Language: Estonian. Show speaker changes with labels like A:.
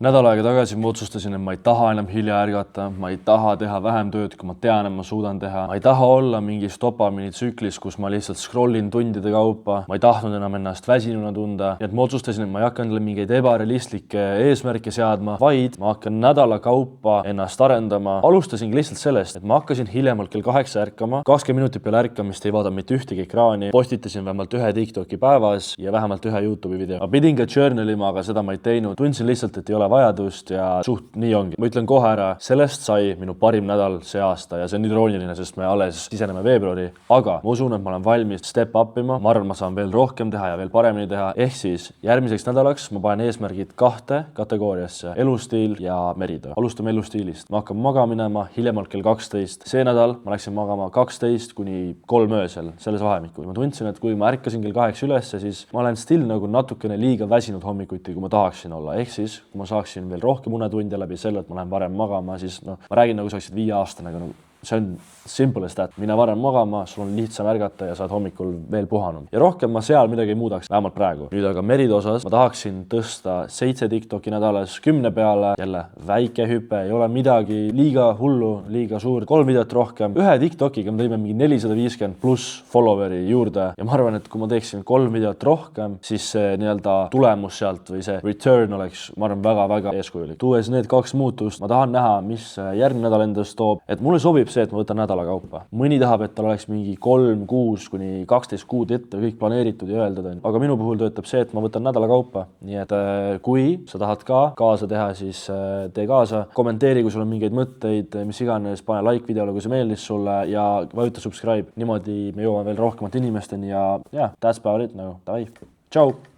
A: Nädal aega tagasi ma otsustasin, et ma ei taha enam hilja ärgata, ma ei taha teha vähem tööd, kui ma tean, et ma suudan teha. Ma ei taha olla mingis dopamiinitsüklis, kus ma lihtsalt scrollin tundide kaupa. Ma ei tahtnud enam ennast väsinuna tunda. Nii et ma otsustasin, et ma ei hakka endale mingeid ebarealistlikke eesmärke seadma, vaid ma hakkan nädala kaupa ennast arendama. Alustasin lihtsalt sellest, et ma hakkasin hiljemalt kell 8 ärkama. 20 minutit peale ärkamist ei vaadanud mitte ühtegi ekraani. Postitasin vähemalt ühe TikToki päevas ja vähemalt ühe YouTube'i video. Ma pidin ka journalima, aga seda ma ei teinud. Tundsin lihtsalt, et ei ole vajadust ja suht nii ongi. Ma ütlen kohe ära, sellest sai minu parim nädal see aasta ja see on irooniline, sest me alles siseneme veebruari, aga ma usun, et ma olen valmis step up ima. Ma arvan, ma saan veel rohkem teha ja veel paremini teha. Ehk siis järgmiseks nädalaks ma panen eesmärgid 2 kategooriasse: elustiil ja meritöö. Alustame elustiilist. Ma hakkan magama minema hiljemalt kell 12. See nädal ma läksin magama 12 kuni 3 öösel selles vahemikul. Ma tundsin, et kui ma ärkasin kell 8 ülesse, siis ma olen still nagu natukene liiga väsinud hommikuti, kui ma tahaksin olla. Ehk siis, kui ma saaksin veel rohkem unetunde läbi selle, et ma lähen varem magama, siis ma räägin nagu saaksid 5-aastane, aga see on simple as that. Mine varem magama, sul on lihtsam ärgata ja saad hommikul veel puhanud. Ja rohkem ma seal midagi ei muudaks, vähemalt praegu. Nüüd aga meride osas ma tahaksin tõsta 7 TikToki nädalas 10 peale. Jälle väike hüpe, ei ole midagi liiga hullu, liiga suur. 3 videot rohkem. Ühe TikTokiga me tõime mingi 450 pluss followeri juurde ja ma arvan, et kui ma teeksin 3 videot rohkem, siis see nii-öelda tulemus sealt või see return oleks, ma arvan, väga-väga eeskujulik. Tuues need 2 muutust, ma tahan näha, mis järgmine nädal endast toob, et mulle sobib see, et ma võtan nädala kaupa. Mõni tahab, et tal oleks mingi 3, 6 kuni 12 kuud ette kõik planeeritud ja öeldud. Aga minu puhul töötab see, et ma võtan nädala kaupa. Nii et kui sa tahad ka kaasa teha, siis tee kaasa. Kommenteeri, kui sul on mingeid mõtteid, mis iganes, pane like videole, kui see meeldis sulle ja vajuta subscribe. Niimoodi me jõuame veel rohkemate inimesteni ja that's about it. Davai. Ciao!